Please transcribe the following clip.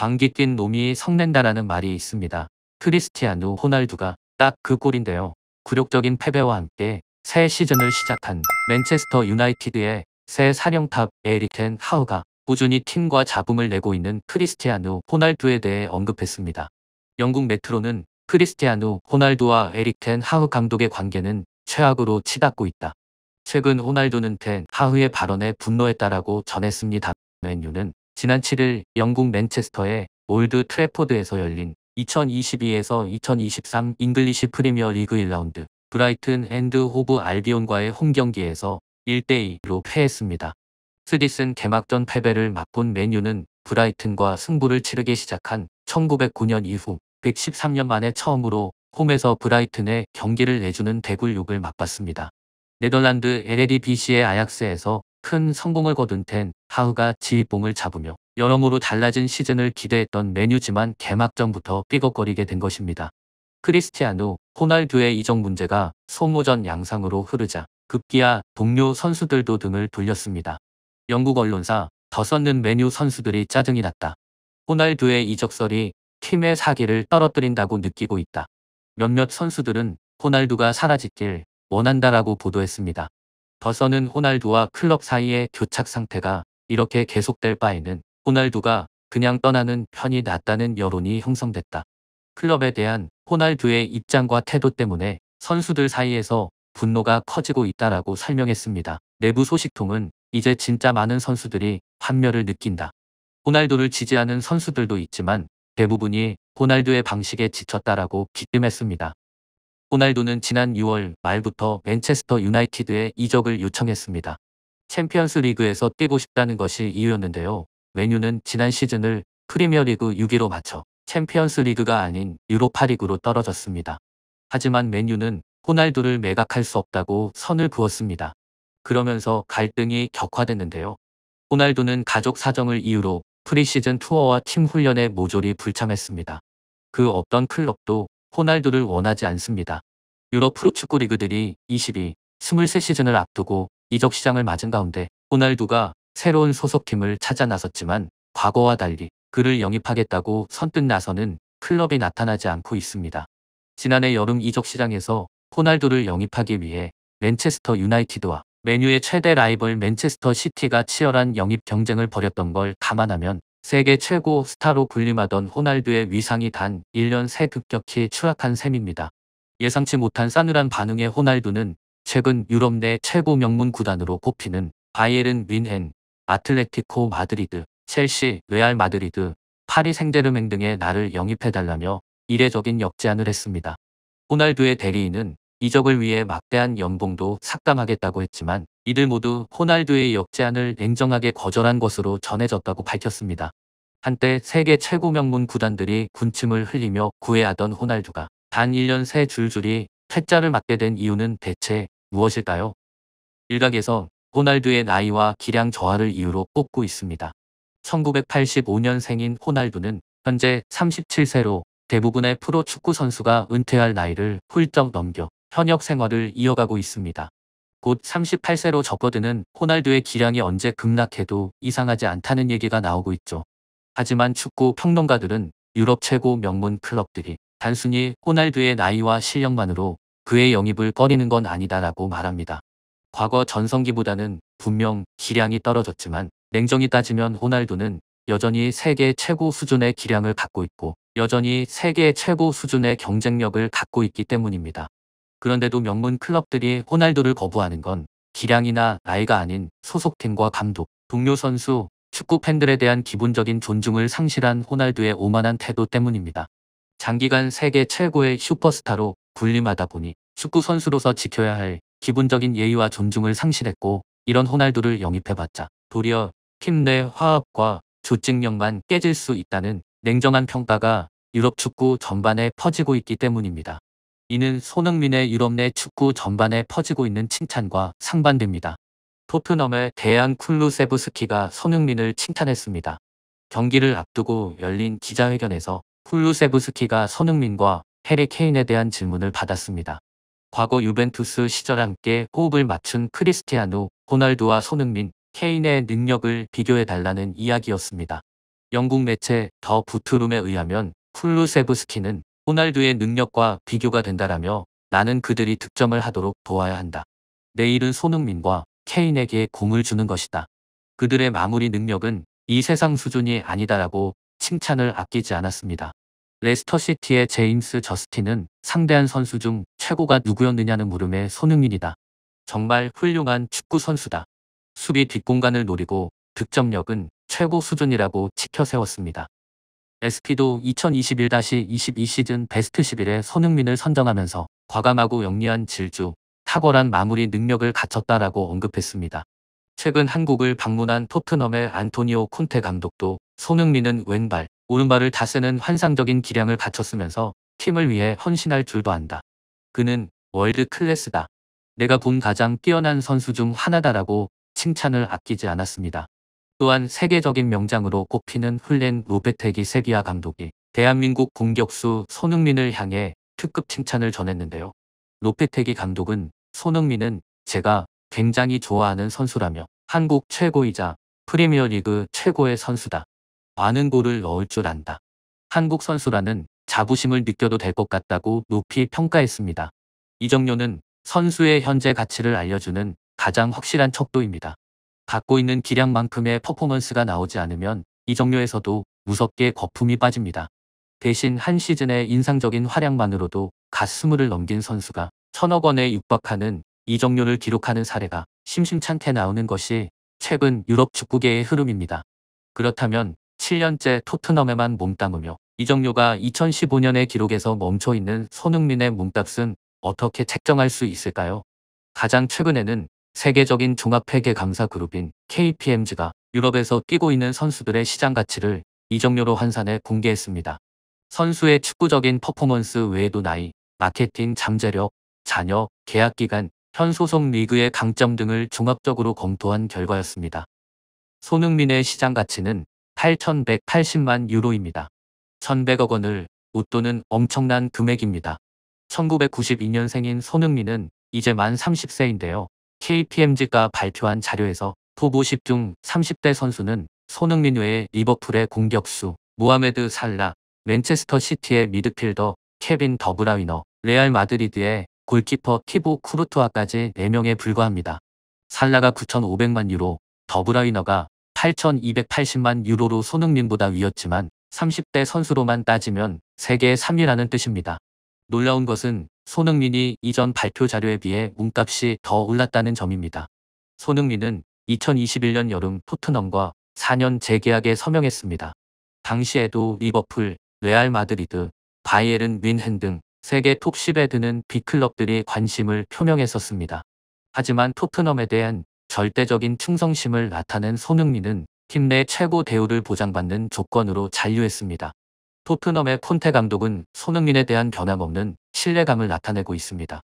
방귀 낀 놈이 성낸다라는 말이 있습니다. 크리스티아누 호날두가 딱 그 꼴인데요. 굴욕적인 패배와 함께 새 시즌을 시작한 맨체스터 유나이티드의 새 사령탑 에릭 텐 하흐가 꾸준히 팀과 잡음을 내고 있는 크리스티아누 호날두에 대해 언급했습니다. 영국 메트로는 크리스티아누 호날두와 에릭 텐 하흐 감독의 관계는 최악으로 치닫고 있다. 최근 호날두는 텐 하흐의 발언에 분노했다라고 전했습니다. 맨유는 지난 7일 영국 맨체스터의 올드 트래포드에서 열린 2022에서 2023 잉글리시 프리미어 리그 1라운드 브라이튼 앤드 호브 알비온과의 홈경기에서 1대2로 패했습니다. 스디슨 개막전 패배를 맛본 맨유는 브라이튼과 승부를 치르기 시작한 1909년 이후 113년 만에 처음으로 홈에서 브라이튼에 경기를 내주는 대굴욕을 맛봤습니다. 네덜란드 LADBC의 아약스에서 큰 성공을 거둔 텐 하흐가 지휘봉을 잡으며 여러모로 달라진 시즌을 기대했던 맨유지만 개막전부터 삐걱거리게 된 것입니다. 크리스티아누 호날두의 이적 문제가 소모전 양상으로 흐르자 급기야 동료 선수들도 등을 돌렸습니다. 영국 언론사 더 선는 맨유 선수들이 짜증이 났다. 호날두의 이적설이 팀의 사기를 떨어뜨린다고 느끼고 있다. 몇몇 선수들은 호날두가 사라지길 원한다라고 보도했습니다. 더 선은 호날두와 클럽 사이의 교착 상태가 이렇게 계속될 바에는 호날두가 그냥 떠나는 편이 낫다는 여론이 형성됐다. 클럽에 대한 호날두의 입장과 태도 때문에 선수들 사이에서 분노가 커지고 있다라고 설명했습니다. 내부 소식통은 이제 진짜 많은 선수들이 환멸을 느낀다. 호날두를 지지하는 선수들도 있지만 대부분이 호날두의 방식에 지쳤다라고 기뜸했습니다. 호날두는 지난 6월 말부터 맨체스터 유나이티드에 이적을 요청했습니다. 챔피언스 리그에서 뛰고 싶다는 것이 이유였는데요. 맨유는 지난 시즌을 프리미어리그 6위로 마쳐 챔피언스 리그가 아닌 유로파 리그로 떨어졌습니다. 하지만 맨유는 호날두를 매각할 수 없다고 선을 그었습니다. 그러면서 갈등이 격화됐는데요. 호날두는 가족 사정을 이유로 프리시즌 투어와 팀 훈련에 모조리 불참했습니다. 그 어떤 클럽도 호날두를 원하지 않습니다. 유럽 프로축구 리그들이 23시즌을 앞두고 이적 시장을 맞은 가운데 호날두가 새로운 소속팀을 찾아 나섰지만 과거와 달리 그를 영입하겠다고 선뜻 나서는 클럽이 나타나지 않고 있습니다. 지난해 여름 이적 시장에서 호날두를 영입하기 위해 맨체스터 유나이티드와 맨유의 최대 라이벌 맨체스터 시티가 치열한 영입 경쟁을 벌였던 걸 감안하면 세계 최고 스타로 군림하던 호날두의 위상이 단 1년 새 급격히 추락한 셈입니다. 예상치 못한 싸늘한 반응의 호날두는 최근 유럽 내 최고 명문 구단으로 꼽히는 바이에른 뮌헨, 아틀레티코 마드리드, 첼시, 레알 마드리드, 파리 생제르맹 등의 나를 영입해달라며 이례적인 역제안을 했습니다. 호날두의 대리인은 이적을 위해 막대한 연봉도 삭감하겠다고 했지만 이들 모두 호날두의 역제안을 냉정하게 거절한 것으로 전해졌다고 밝혔습니다. 한때 세계 최고 명문 구단들이 군침을 흘리며 구애하던 호날두가 단 1년 새 줄줄이 퇴짜를 맞게 된 이유는 대체 무엇일까요? 일각에서 호날두의 나이와 기량 저하를 이유로 꼽고 있습니다. 1985년생인 호날두는 현재 37세로 대부분의 프로 축구 선수가 은퇴할 나이를 훌쩍 넘겨 현역 생활을 이어가고 있습니다. 곧 38세로 접어드는 호날두의 기량이 언제 급락해도 이상하지 않다는 얘기가 나오고 있죠. 하지만 축구 평론가들은 유럽 최고 명문 클럽들이 단순히 호날두의 나이와 실력만으로 그의 영입을 꺼리는 건 아니다라고 말합니다. 과거 전성기보다는 분명 기량이 떨어졌지만 냉정히 따지면 호날두는 여전히 세계 최고 수준의 기량을 갖고 있고 여전히 세계 최고 수준의 경쟁력을 갖고 있기 때문입니다. 그런데도 명문 클럽들이 호날두를 거부하는 건 기량이나 나이가 아닌 소속팀과 감독, 동료 선수, 축구 팬들에 대한 기본적인 존중을 상실한 호날두의 오만한 태도 때문입니다. 장기간 세계 최고의 슈퍼스타로 군림하다 보니 축구 선수로서 지켜야 할 기본적인 예의와 존중을 상실했고 이런 호날두를 영입해봤자 도리어 팀 내 화합과 조직력만 깨질 수 있다는 냉정한 평가가 유럽 축구 전반에 퍼지고 있기 때문입니다. 이는 손흥민의 유럽 내 축구 전반에 퍼지고 있는 칭찬과 상반됩니다. 토트넘의 데안 쿨루세브스키가 손흥민을 칭찬했습니다. 경기를 앞두고 열린 기자회견에서 쿨루세브스키가 손흥민과 해리 케인에 대한 질문을 받았습니다. 과거 유벤투스 시절 함께 호흡을 맞춘 크리스티아누 호날두와 손흥민, 케인의 능력을 비교해달라는 이야기였습니다. 영국 매체 더 부트룸에 의하면 쿨루세브스키는 호날두의 능력과 비교가 된다라며 나는 그들이 득점을 하도록 도와야 한다. 내일은 손흥민과 케인에게 공을 주는 것이다. 그들의 마무리 능력은 이 세상 수준이 아니다라고 칭찬을 아끼지 않았습니다. 레스터시티의 제임스 저스틴은 상대한 선수 중 최고가 누구였느냐는 물음에 손흥민이다. 정말 훌륭한 축구 선수다. 수비 뒷공간을 노리고 득점력은 최고 수준이라고 치켜 세웠습니다. SP도 2021-22 시즌 베스트 11에 손흥민을 선정하면서 과감하고 영리한 질주, 탁월한 마무리 능력을 갖췄다라고 언급했습니다. 최근 한국을 방문한 토트넘의 안토니오 콘테 감독도 손흥민은 왼발, 오른발을 다 쓰는 환상적인 기량을 갖췄으면서 팀을 위해 헌신할 줄도 안다. 그는 월드 클래스다. 내가 본 가장 뛰어난 선수 중 하나다라고 칭찬을 아끼지 않았습니다. 또한 세계적인 명장으로 꼽히는 훌렌 로페테기 세비야 감독이 대한민국 공격수 손흥민을 향해 특급 칭찬을 전했는데요. 로페테기 감독은 손흥민은 제가 굉장히 좋아하는 선수라며 한국 최고이자 프리미어리그 최고의 선수다. 많은 골을 넣을 줄 안다. 한국 선수라는 자부심을 느껴도 될 것 같다고 높이 평가했습니다. 이정료는 선수의 현재 가치를 알려주는 가장 확실한 척도입니다. 갖고 있는 기량만큼의 퍼포먼스가 나오지 않으면 이정료에서도 무섭게 거품이 빠집니다. 대신 한 시즌의 인상적인 활약만으로도 갓스물을 넘긴 선수가 1,000억 원에 육박하는 이정료를 기록하는 사례가 심심찮게 나오는 것이 최근 유럽 축구계의 흐름입니다. 그렇다면 7년째 토트넘에만 몸담으며 이정료가 2015년의 기록에서 멈춰있는 손흥민의 몸값은 어떻게 책정할 수 있을까요? 가장 최근에는 세계적인 종합회계 감사 그룹인 KPMG가 유럽에서 뛰고 있는 선수들의 시장 가치를 이정료로 환산해 공개했습니다. 선수의 축구적인 퍼포먼스 외에도 나이, 마케팅, 잠재력, 자녀, 계약 기간, 현 소속 리그의 강점 등을 종합적으로 검토한 결과였습니다. 손흥민의 시장 가치는 8,180만 유로입니다. 1,100억 원을 웃도는 엄청난 금액입니다. 1992년생인 손흥민은 이제 만 30세인데요. KPMG가 발표한 자료에서 톱 50 중 30대 선수는 손흥민 외에 리버풀의 공격수 모하메드 살라, 맨체스터 시티의 미드필더 케빈 더브라위너, 레알 마드리드의 골키퍼 티보 쿠르투아까지 4명에 불과합니다. 살라가 9,500만 유로, 더브라위너가 8,280만 유로로 손흥민보다 위였지만 30대 선수로만 따지면 세계 3위라는 뜻입니다. 놀라운 것은 손흥민이 이전 발표 자료에 비해 몸값이 더 올랐다는 점입니다. 손흥민은 2021년 여름 토트넘과 4년 재계약에 서명했습니다. 당시에도 리버풀, 레알 마드리드, 바이에른 뮌헨 등 세계 톱 10에 드는 빅클럽들이 관심을 표명했었습니다. 하지만 토트넘에 대한 절대적인 충성심을 나타낸 손흥민은 팀 내 최고 대우를 보장받는 조건으로 잔류했습니다. 토트넘의 콘테 감독은 손흥민에 대한 변함없는 신뢰감을 나타내고 있습니다.